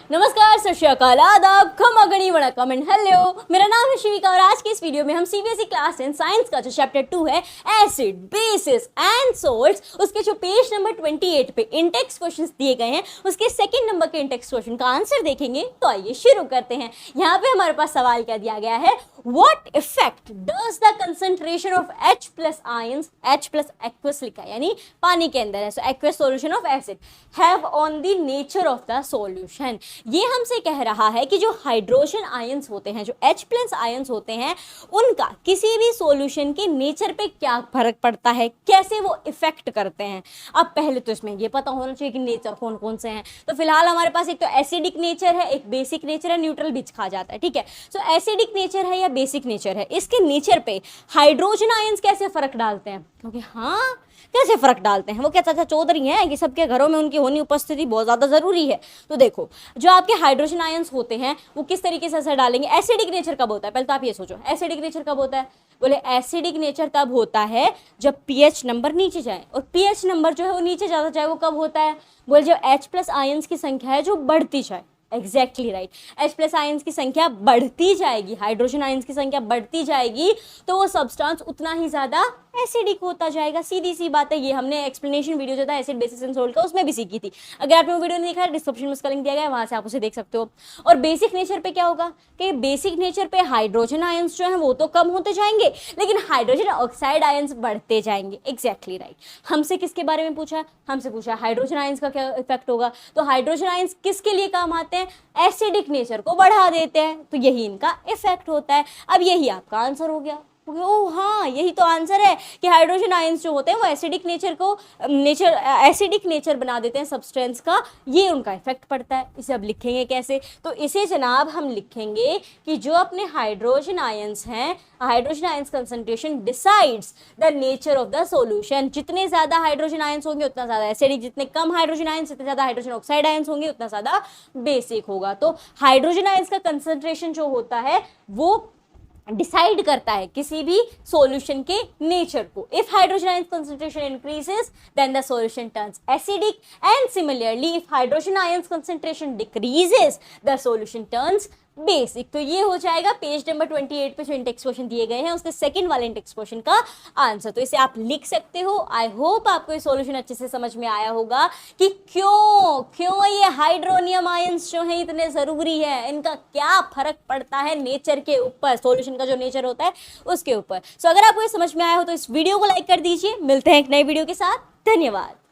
नमस्कार, सत श्री अकाल, आदाब, खमा गणी वणक्कम एंड हेलो। मेरा नाम है शिविका और आज के इस वीडियो में हम सीबीएसई क्लास 10 साइंस का जो चैप्टर 2 है एसिड, बेसिस एंड सोल्ट्स, उसके जो पेज नंबर 28 पे इंटेक्स क्वेश्चंस दिए गए हैं उसके सेकंड नंबर के इंटेक्स क्वेश्चन का आंसर देखेंगे। तो आइए शुरू करते हैं। यहाँ पे हमारे पास सवाल क्या दिया गया है, What effect does the concentration of H plus ions, H plus aqueous लिखा है यानी पानी के अंदर है, so aqueous solution of acid have on the nature of the solution। ये हमसे कह रहा है कि जो हाइड्रोजन आयंस होते हैं, जो H plus आयंस होते हैं, उनका किसी भी सॉल्यूशन के नेचर पे क्या फर्क पड़ता है, कैसे वो इफेक्ट करते हैं। अब पहले तो इसमें ये पता होना चाहिए कि नेचर कौन कौन से हैं। तो फिलहाल हमारे पास एक तो एसिडिक नेचर है, एक बेसिक नेचर है, न्यूट्रल बीच खा जाता है, ठीक है। सो एसिडिक नेचर है या बेसिक नेचर है, इसके नेचर पे हाइड्रोजन आयंस कैसे फर्क डालते हैं, क्योंकि हाँ कैसे फर्क डालते हैं, वो क्या चाचा चौधरी हैं कि सबके घरों में उनकी होनी उपस्थिति बहुत ज़्यादा ज़रूरी है। तो देखो, जो आपके हाइड्रोजन आयंस होते हैं वो किस तरीके से असर डालेंगे। एसिडिक नेचर कब होता है, पहले तो आप ये सोचो, एसिडिक नेचर कब होता है। बोले एसिडिक नेचर तब होता है जब पीएच नंबर नीचे जाए, और पीएच नंबर जो है वो नीचे जाता जाए, वो कब होता है, बोले जब H प्लस आयंस की संख्या है जो बढ़ती जाए। Exactly right, H plus ions की संख्या बढ़ती जाएगी, हाइड्रोजन आयंस की संख्या बढ़ती जाएगी, तो वो सब्सटेंस उतना ही ज़्यादा एसिडिक होता जाएगा। सीधी सी बात है, ये हमने एक्सप्लेनेशन वीडियो जो था एसिड बेसिस एंड सोल्ट का उसमें भी सीखी थी। अगर आपने वो वीडियो नहीं देखा है, डिस्क्रिप्शन में उसका लिंक दिया गया है, वहाँ से आप उसे देख सकते हो। और बेसिक नेचर पे क्या होगा कि बेसिक नेचर पे हाइड्रोजन आयंस जो है वो तो कम होते जाएंगे, लेकिन हाइड्रोजन ऑक्साइड आयंस बढ़ते जाएंगे। Exactly right. हमसे किसके बारे में पूछा, हमसे पूछा हाइड्रोजन आयंस का क्या इफेक्ट होगा। तो हाइड्रोजन आयंस किसके लिए काम आते हैं, एसिडिक नेचर को बढ़ा देते हैं, तो यही इनका इफेक्ट होता है। अब यही आपका आंसर हो गया। ओह हाँ, यही तो आंसर है कि हाइड्रोजन आयंस जो होते हैं वो एसिडिक नेचर बना देते हैं सब्सटेंस का, ये उनका इफेक्ट पड़ता है। इसे अब लिखेंगे कैसे, तो इसे जनाब हम लिखेंगे कि जो अपने हाइड्रोजन आयंस हैं, hydrogen ions concentration decides the nature of the solution. जितने ज्यादा हाइड्रोजन आयंस होंगे उतना ज्यादा एसिडिक, जितने कम हाइड्रोजन आयंस जितने ज्यादा हाइड्रोजन ऑक्साइड आयंस होंगे उतना ज्यादा बेसिक होगा। तो हाइड्रोजन आयंस का कंसंट्रेशन जो होता है वो डिसाइड करता है किसी भी सॉल्यूशन के नेचर को। If hydrogen ions concentration increases then the solution turns acidic, and similarly if hydrogen ions concentration decreases the solution turns basic. तो ये हो जाएगा पेज नंबर 28 पे जो इंटेक्स क्वेश्चन दिए गए हैं उसके सेकंड वाले इंटेक्स क्वेश्चन का आंसर। तो इसे आप लिख सकते हो। आई होप आपको ये सॉल्यूशन अच्छे से समझ में आया होगा कि क्यों ये हाइड्रोनियम आयंस जो है इतने जरूरी है, इनका क्या फर्क पड़ता है नेचर के ऊपर, सॉल्यूशन का जो नेचर होता है उसके ऊपर। सो अगर आपको ये समझ में आया हो तो इस वीडियो को लाइक कर दीजिए। मिलते हैं एक नए वीडियो के साथ, धन्यवाद।